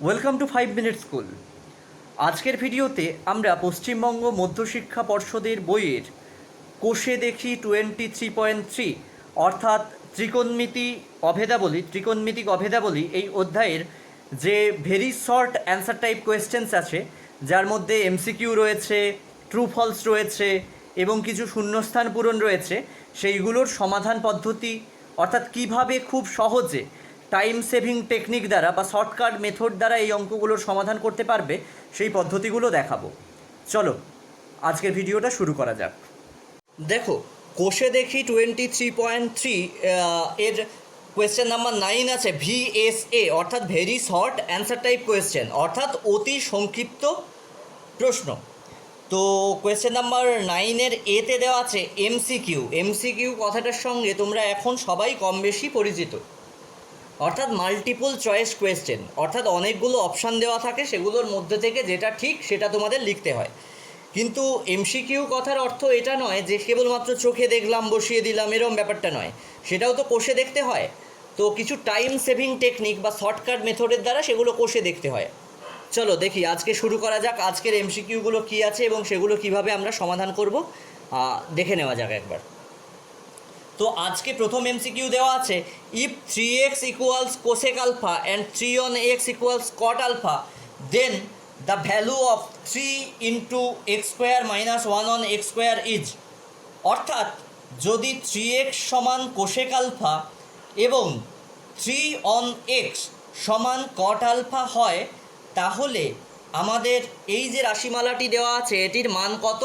Welcome to 5 minute school. আজকের ভিডিওতে আমরা পশ্চিমবঙ্গ মধ্যশিক্ষা পর্ষদের বইয়ের কোষে দেখি 23.3 অর্থাৎ ত্রিকোণমিতিক অভেদাবলী এই অধ্যায়ের যে very short answer type questions আছে, যার মধ্যে এমসিকিউ রয়েছে, ট্রু ফলস রয়েছে এবং কিছু শূন্যস্থান পূরণ রয়েছে, সেইগুলোর সমাধান পদ্ধতি অর্থাৎ কিভাবে খুব সহজে টাইম সেভিং টেকনিক দ্বারা বা শর্টকাট মেথড দ্বারা এই অঙ্কগুলোর সমাধান করতে পারবে সেই পদ্ধতিগুলো দেখাবো। চলো আজকের ভিডিওটা শুরু করা যাক। দেখো, কোষে দেখি 23.3 এর কোয়েশ্চেন নাম্বার 9 আছে VSA অর্থাৎ very short answer type question অর্থাৎ অতি সংক্ষিপ্ত প্রশ্ন। তো কোয়েশ্চেন নাম্বার 9-এর এতে দেওয়া আছে এমসিকিউ কথাটার সঙ্গে তোমরা এখন সবাই কম বেশি পরিচিত, অর্থাৎ মাল্টিপল চয়েস কোয়েশ্চেন, অর্থাৎ অনেকগুলো অপশান দেওয়া থাকে, সেগুলোর মধ্যে থেকে যেটা ঠিক সেটা তোমাদের লিখতে হয়। কিন্তু এমসিকিউ কথার অর্থ এটা নয় যে কেবলমাত্র চোখে দেখলাম বসিয়ে দিলাম এরকম ব্যাপারটা নয়, সেটাও তো কোষে দেখতে হয়। তো কিছু টাইম সেভিং টেকনিক বা শর্টকাট মেথডের দ্বারা সেগুলো কোষে দেখতে হয়। চলো দেখি আজকে শুরু করা যাক, আজকের এমসিকিউগুলো কী আছে এবং সেগুলো কিভাবে আমরা সমাধান করব দেখে নেওয়া যাক একবার। তো আজকে প্রথম এমসিকিউ দেওয়া আছে, if 3x equals cosec alpha and 3 on x equals cot alpha, then the value of 3 into x square minus 1 on x square is. অর্থাৎ যদি 3x সমান কোসেক আলফা এবং 3 on x সমান কট আলফা হয়, তাহলে আমাদের এই যে রাশিমালাটি দেওয়া আছে এটির মান কত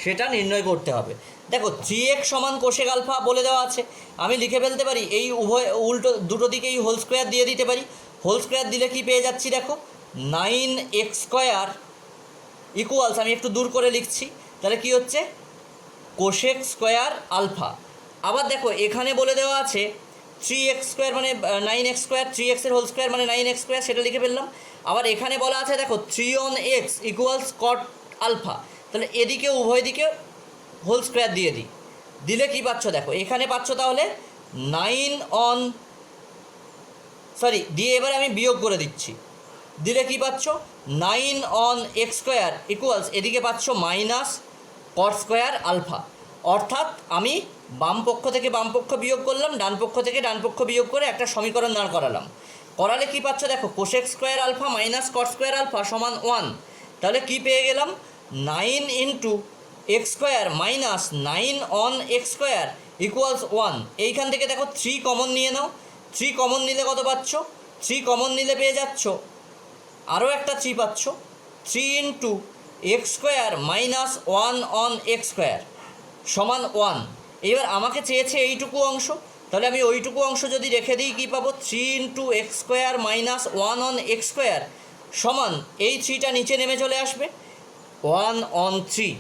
সেটা নির্ণয় করতে হবে। দেখো, 3x সমান কোসেক আলফা বলে দেওয়া আছে, আমি লিখে ফেলতে পারি এই উভয় উল্টো দুটো দিকেই হোল স্কোয়ার দিয়ে দিতে পারি। হোল স্কোয়ার দিলে কি পেয়ে যাচ্ছি, দেখো 9x স্কোয়ার ইকুয়ালস, আমি একটু দূর করে লিখছি, তাহলে কি হচ্ছে কোসেক স্কোয়ার আলফা। আবার দেখো এখানে বলে দেওয়া আছে 3x স্কোয়ার মানে 9x স্কোয়ার, 3x এর হোল স্কোয়ার মানে 9x স্কোয়ার, সেটা লিখে ফেললাম। আবার এখানে বলা আছে দেখো 3 on x equals cot alpha, তাহলে এদিকে উভয় দিকে হোল স্কোয়ার দিয়ে দিলে কি পাচ্ছ, দেখো এখানে পাচ্ছ তাহলে 9 on দিয়ে এবার আমি বিয়োগ করে দিচ্ছি, দিলে কি পাচ্ছ 9 on x স্কোয়ার ইকুয়ালস এদিকে পাচ্ছ মাইনাস কট স্কোয়ার আলফা। অর্থাৎ আমি বাম পক্ষ থেকে বাম পক্ষ বিয়োগ করলাম, ডান পক্ষ থেকে ডান পক্ষ বিয়োগ করে একটা সমীকরণ দাঁড় করালে কি পাচ্ছ, দেখো cosec square alpha minus cot square alpha সমান 1। তাহলে কি পেয়ে গেলাম 9 into x square minus 9 on x square equals 1। এইখান থেকে দেখো 3 কমন নিয়ে নাও, 3 কমন নিলে কত পাচ্ছ, 3 কমন নিলে পেয়ে যাচ্ছ আরও একটা 3 পাচ্ছ, 3 into x square minus 1 on x square সমান 1। এবার আমাকে চেয়েছে এইটুকু অংশ, তাহলে আমি ওইটুকু অংশ যদি রেখে দিই কী পাবো, 3 into x square minus 1 on x square সমান এই 3টা নিচে নেমে চলে আসবে 1 on 3।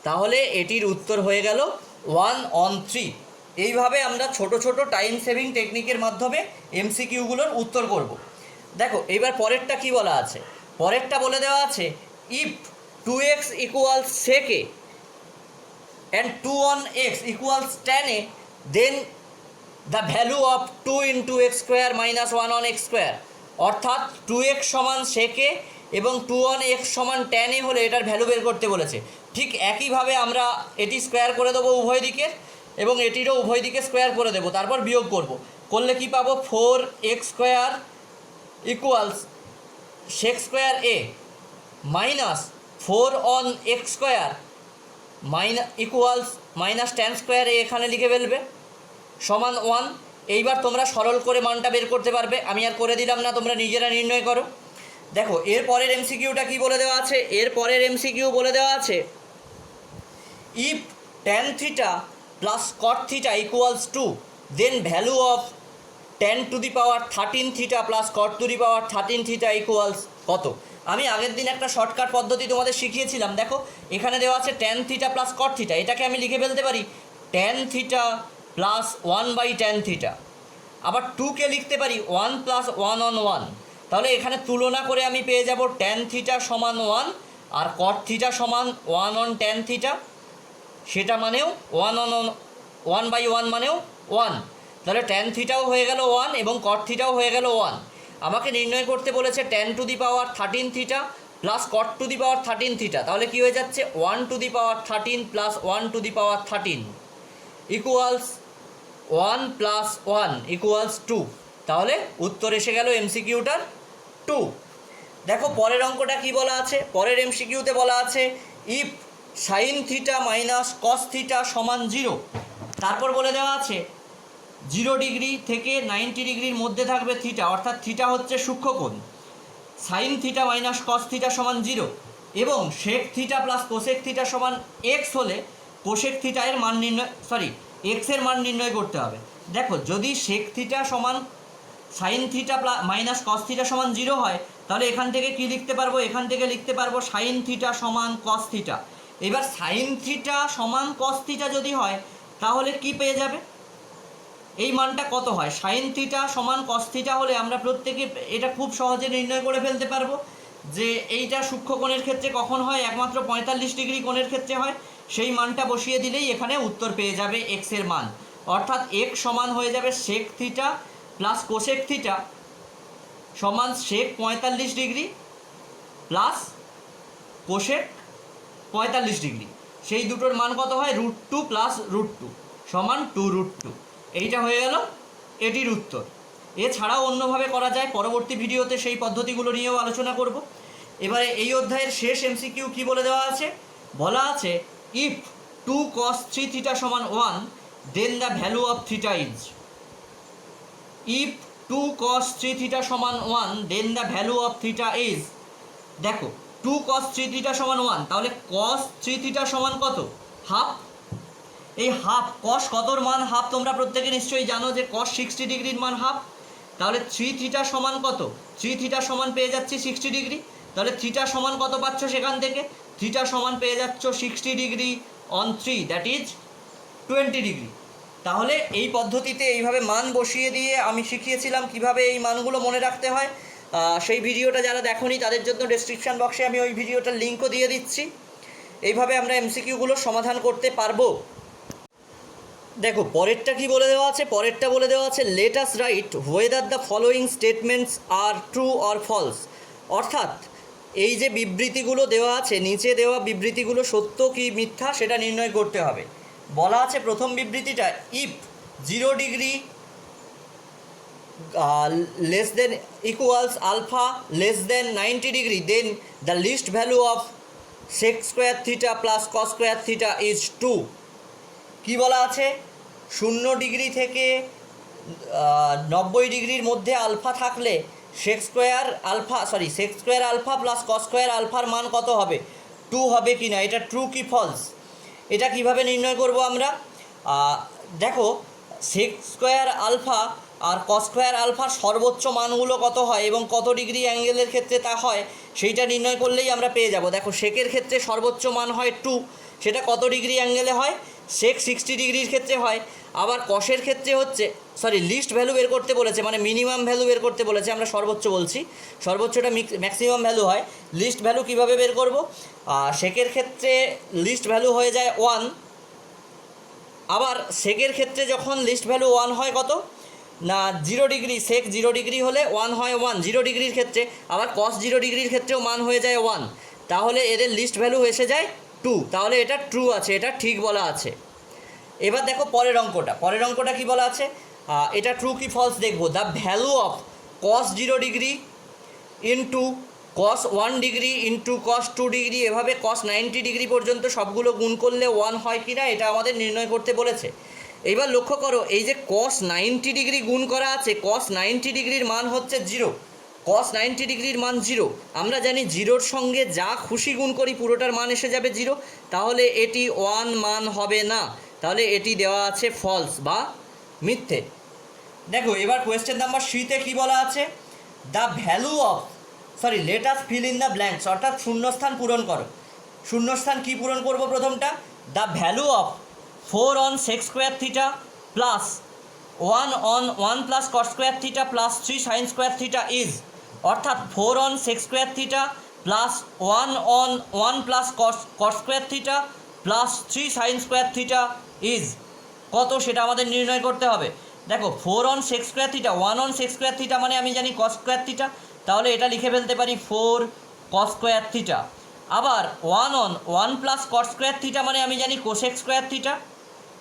তাহলে এটির উত্তর হয়ে গেল 1 on 3। এইভাবে আমরা ছোট ছোট টাইম সেভিং টেকনিকের মাধ্যমে এমসিকিউগুলোর উত্তর করব। দেখো এইবার পরেরটা কি বলা আছে, পরেরটা বলে দেওয়া আছে if 2x equals sec a and 2 on x equals tan a, then the value of 2 into x square minus 1 on x square। অর্থাৎ 2x সমান sec a এবং 2 on x সমান tan a হলে এটার ভ্যালু বের করতে বলেছে। ঠিক একইভাবে আমরা এটি স্কোয়ার করে দেবো উভয় দিকের এবং এটিরও উভয় দিকে স্কোয়ার করে দেবো, তারপর বিয়োগ করলে কি পাবো, 4x square equals sec square a minus 4 on x square equals minus tan square A এখানে লিখে ফেলবে সমান 1। এইবার তোমরা সরল করে মানটা বের করতে পারবে, আমি আর করে দিলাম না, তোমরা নিজেরা নির্ণয় করো। দেখো এর পরের এমসিকিউটা কি বলে দেওয়া আছে, এর পরের এমসিকিউ বলে দেওয়া আছে if tan theta plus cot theta equals 2, then value of 10 to the power 13 theta plus cot to the power 13 theta equals কত। আমি আগের দিন একটা শর্টকাট পদ্ধতি তোমাদের শিখিয়েছিলাম, দেখো এখানে দেওয়া আছে tan theta plus cot theta, এটাকে আমি লিখে ফেলতে পারি tan theta plus 1/tan theta. আবার 2কে লিখতে পারি 1 প্লাস 1 on 1। তাহলে এখানে তুলনা করে আমি পেয়ে যাব ট্যান থিটা সমান 1 আর কট থিটা সমান 1 on tan থিটা, সেটা মানেও 1/1 মানেও 1। তাহলে ট্যান থিটাও হয়ে গেল 1 এবং কট থিটাও হয়ে গেল 1। আমাকে নির্ণয় করতে বলেছে tan two the power 13 theta plus cot two the power 13 theta, তাহলে কী হয়ে যাচ্ছে 1 two the power 13 plus 1 two the power 13 equals 1 plus 1 equals 2। তাহলে উত্তর এসে গেল এমসিকিউটার 2। দেখো পরের অঙ্কটা কি বলা আছে, পরের এমসিকিউতে বলা আছে if sine theta minus cos theta সমান 0, তারপর বলে দেওয়া আছে 0 ডিগ্রি থেকে 90 ডিগ্রির মধ্যে থাকবে থিটা, অর্থাৎ থিটা হচ্ছে সূক্ষ্মকোণ। Sine theta minus cos theta সমান 0 এবং sec theta plus cosec theta সমান এক্স হলে কোসেক থিটা এর মান নির্ণয় এক্সের মান নির্ণয় করতে হবে। দেখো যদি সেক থিটা সমান sign theta minus cos theta সমান 0 হয়, তাহলে এখান থেকে কি লিখতে পারবো, এখান থেকে লিখতে পারবো সাইন থিটা সমান কস থিটা। এবার সাইন থিটা সমান কস থিটা যদি হয় তাহলে কি পেয়ে যাবে, এই মানটা কত হয়, সাইন থিটা সমান কস থিটা হলে আমরা প্রত্যেকে এটা খুব সহজে নির্ণয় করে ফেলতে পারবো যে এইটা সূক্ষ্মকোণের ক্ষেত্রে কখন হয়, একমাত্র 45 ডিগ্রি কোণের ক্ষেত্রে হয়। সেই মানটা বসিয়ে দিলেই এখানে উত্তর পেয়ে যাবে এক্স এর মান, অর্থাৎ এক্স সমান হয়ে যাবে sec theta plus cosec theta সমান sec 45 degree plus cosec 45 degree, সেই দুটোর মান কত হয় √2 প্লাস √2 সমান 2√2। এইটা হয়ে গেল এটির উত্তর। এছাড়াও অন্যভাবে করা যায়, পরবর্তী ভিডিওতে সেই পদ্ধতিগুলো নিয়েও আলোচনা করব। এবারে এই অধ্যায়ের শেষ এমসিকিউ কি বলে দেওয়া আছে, বলা আছে ইফ 2 cos 3 থিটা সমান 1 then the value of theta is. If 2 cos 3 theta সমান 1 then the value of theta is. দেখো 2 cos 3 থিটা সমান 1, তাহলে cos 3 থিটা সমান কত, হাফ। এই হাফ cos কতর মান হাফ তোমরা প্রত্যেকে নিশ্চয়ই জানো যে cos 60 ডিগ্রির মান হাফ। তাহলে 3 থিটা সমান কত, 3 থিটা সমান পেয়ে যাচ্ছি 60 ডিগ্রি। তাহলে থিটা সমান কত পাচ্ছ সেখান থেকে, থিটা সমান পেয়ে যাচ্ছ 60 degree on 3 that is 20 degree. তাহলে এই পদ্ধতিতে এইভাবে মান বসিয়ে দিয়ে আমি শিখিয়েছিলাম কিভাবে এই মানগুলো মনে রাখতে হয়। সেই ভিডিওটা যারা দেখোনি তাদের জন্য ডেসক্রিপশান বক্সে আমি ওই ভিডিওটার লিঙ্কও দিয়ে দিচ্ছি। এইভাবে আমরা এমসিকিউগুলো সমাধান করতে পারবো। দেখো পরেরটা কি বলে দেওয়া আছে, পরেরটা বলে দেওয়া আছে let us write whether the following statements are true or false. অর্থাৎ এই যে বিবৃতিগুলো দেওয়া আছে, নিচে দেওয়া বিবৃতিগুলো সত্য কি মিথ্যা সেটা নির্ণয় করতে হবে। বলা আছে প্রথম বিবৃতিটা if 0 degree less than equals alpha less than 90 degree then the least value of sec square theta plus cos square theta is 2। কী বলা আছে, 0 ডিগ্রি থেকে 90 ডিগ্রির মধ্যে আলফা থাকলে sec square alpha plus cos square আলফার মান কত হবে, 2 হবে কি না, এটা ট্রু কি ফলস। এটা কিভাবে নির্ণয় করব আমরা, দেখো সেক স্কোয়ার আলফা আর কস স্কোয়ার আলফার সর্বোচ্চ মানগুলো কত হয় এবং কত ডিগ্রি অ্যাঙ্গেলের ক্ষেত্রে তা হয় সেইটা নির্ণয় করলেই আমরা পেয়ে যাব। দেখো সেকের ক্ষেত্রে সর্বোচ্চ মান হয় 2, সেটা কত ডিগ্রি অ্যাঙ্গেলে হয়, সেক 60 ডিগ্রির ক্ষেত্রে হয়। আবার কসের ক্ষেত্রে হচ্ছে লিস্ট ভ্যালু বের করতে বলেছে, মানে মিনিমাম ভ্যালু বের করতে বলেছে, আমরা সর্বোচ্চ বলছি, সর্বোচ্চটা ম্যাক্সিমাম ভ্যালু হয়। লিস্ট ভ্যালু কিভাবে বের করব, সেকের ক্ষেত্রে লিস্ট ভ্যালু হয়ে যায় 1। আবার সেকের ক্ষেত্রে যখন লিস্ট ভ্যালু 1 হয় কত না 0 ডিগ্রি, সেক 0 ডিগ্রি হলে 1 হয় 1 0 ডিগ্রির ক্ষেত্রে, আবার কস 0 ডিগ্রির ক্ষেত্রেও মান হয়ে যায় 1, তাহলে এদের লিস্ট ভ্যালু এসে যায় 2। তাহলে এটা ট্রু আছে, এটা ঠিক বলা আছে। এবার দেখো পরের অঙ্কটা কি বলা আছে, এটা ট্রু কি ফলস দেখবো। The value of cos 0 degree into cos 1 degree into cos 2 degree, এভাবে কস 90 ডিগ্রি পর্যন্ত সবগুলো গুণ করলে 1 হয় কি না এটা আমাদের নির্ণয় করতে বলেছে। এবার লক্ষ্য করো এই যে কস 90 ডিগ্রি গুণ করা আছে, কস 90 ডিগ্রির মান হচ্ছে 0, কস 90 ডিগ্রির মান 0। আমরা জানি 0-র সঙ্গে যা খুশি গুণ করি পুরোটার মান এসে যাবে 0, তাহলে এটি 1 মান হবে না, তাহলে এটি দেওয়া আছে ফলস বা মিথ্যে। দেখো এবার কোয়েশ্চেন নাম্বার সিতে কী বলা আছে, the value of let us fill in the blanks, অর্থাৎ শূন্যস্থান পূরণ করো। শূন্যস্থান কী পূরণ করব প্রথমটা, the value of 4 on sec square theta plus 1 on 1 plus cot square theta plus 3 sine square theta is, অর্থাৎ 4 on sec square theta plus 1 on 1 plus cot square theta plus 3 sine square theta is কত সেটা আমাদের নির্ণয় করতে হবে। দেখো 4 on sec square theta 1 on sec square theta মানে আমি জানি কস স্কোয়ার থিটা, তাহলে এটা লিখে ফেলতে পারি 4 কস স্কোয়ার থিটা। আবার 1 on 1 plus cot square theta মানে আমি জানি cosec square theta,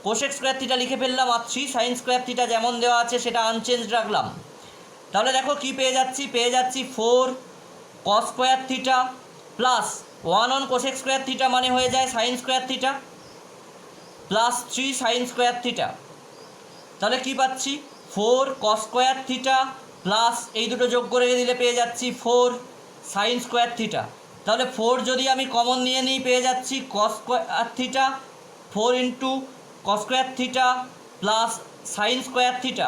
cosec square theta লিখে ফেললাম। আর 3 সাইন স্কোয়ার থিটা যেমন দেওয়া আছে সেটা আনচেঞ্জ রাখলাম। তাহলে দেখো কি পেয়ে যাচ্ছি 4 কস square theta plus 1 on cosec square theta মানে হয়ে যায় sign square theta plus 3 sine square theta. তাহলে কি পাচ্ছি 4 কস স্কোয়ার থিটা প্লাস এই দুটো যোগ করে দিলে পেয়ে যাচ্ছি 4 সাইন স্কোয়ার থিটা। তাহলে 4 যদি আমি কমন নিয়ে নিই পেয়ে যাচ্ছি কস square theta 4 into cos square theta plus sine square theta.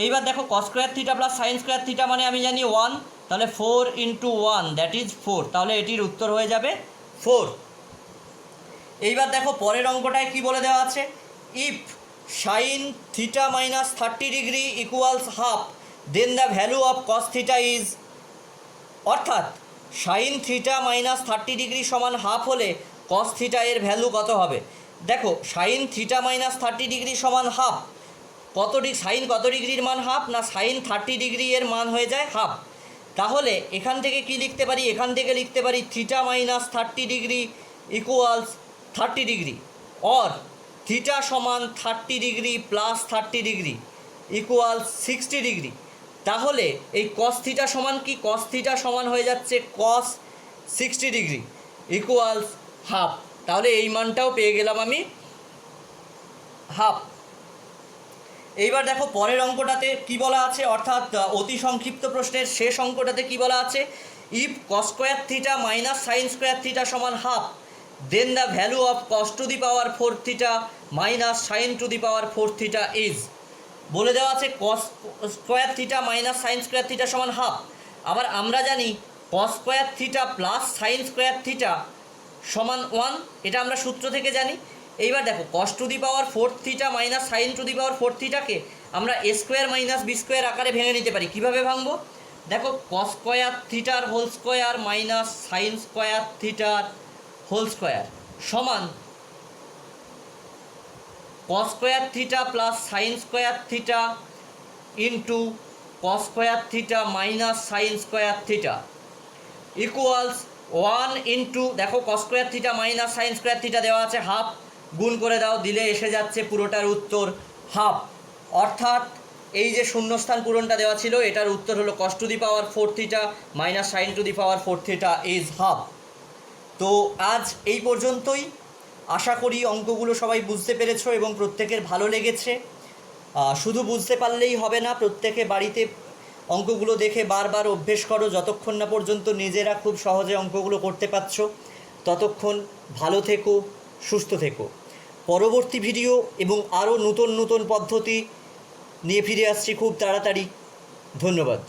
এইবার দেখো cos square theta plus sine square theta মানে আমি জানি 1, তাহলে 4 ইন্টু 1 দ্যাট ইজ 4, তাহলে এটির উত্তর হয়ে যাবে 4। এইবার দেখো পরের অঙ্কটায় কি বলে দেওয়া আছে, if sine theta minus 30 degree equals half then the value of cos theta is, অর্থাৎ সাইন থিটা মাইনাস 30 ডিগ্রি সমান হাফ হলে কস থিটা এর ভ্যালু কত হবে। দেখো সাইন থিটা মাইনাস 30 ডিগ্রি সমান হাফ, সাইন কত ডিগ্রির মান হাফ না সাইন 30 ডিগ্রি এর মান হয়ে যায় হাফ। তাহলে এখান থেকে কি লিখতে পারি, এখান থেকে লিখতে পারি theta minus 30 degree equals 30 degree, or theta সমান 30 degree plus 30 degree equals 60 degree. তাহলে এই কস থিটা সমান কি, কস থিটা সমান হয়ে যাচ্ছে কস 60 ডিগ্রি ইকুয়ালস হাফ। তাহলে এই মানটাও পেয়ে গেলাম আমি হাফ। এইবার দেখো পরের অঙ্কটাতে কি বলা আছে, অর্থাৎ অতি সংক্ষিপ্ত প্রশ্নের শেষ অঙ্কটাতে কি বলা আছে, if cos square theta minus sine square theta সমান half then the value of cos to the power 4 theta minus sine to the power 4 theta is. বলে দেওয়া আছে cos square theta minus sine square theta সমান half. আবার আমরা জানি cos square theta plus sine square theta সমান 1, এটা আমরা সূত্র থেকে জানি। এইবার দেখো cos to the power 4 theta minus sine to the power 4 থিটাকে আমরা A square minus B square আকারে ভেঙে নিতে পারি। কীভাবে ভাঙবো, দেখো কস স্কোয়ার থিটার whole square minus sine square থিটার হোল স্কোয়ার সমান cos square theta plus sine square theta into cos square theta minus sine square theta equals 1 into, দেখো cos square theta minus sine square theta দেওয়া আছে half, গুণ করে দাও, দিলে এসে যাচ্ছে পুরোটার উত্তর হাফ। অর্থাৎ এই যে শূন্যস্থান পূরণটা দেওয়া ছিল এটার উত্তর হলো cos to the power 4 theta minus sine to the power 4 theta is half. তো আজ এই পর্যন্তই। আশা করি অঙ্কগুলো সবাই বুঝতে পেরেছো এবং প্রত্যেকের ভালো লেগেছে। শুধু বুঝতে পারলেই হবে না, প্রত্যেকে বাড়িতে অঙ্কগুলো দেখে বারবার অভ্যেস করো, যতক্ষণ না পর্যন্ত নিজেরা খুব সহজে অঙ্কগুলো করতে পারছো ততক্ষণ ভালো থেকো, সুস্থ থেকো। পরবর্তী ভিডিও এবং আরও নতুন নতুন পদ্ধতি নিয়ে ফিরে আসছি খুব তাড়াতাড়ি। ধন্যবাদ।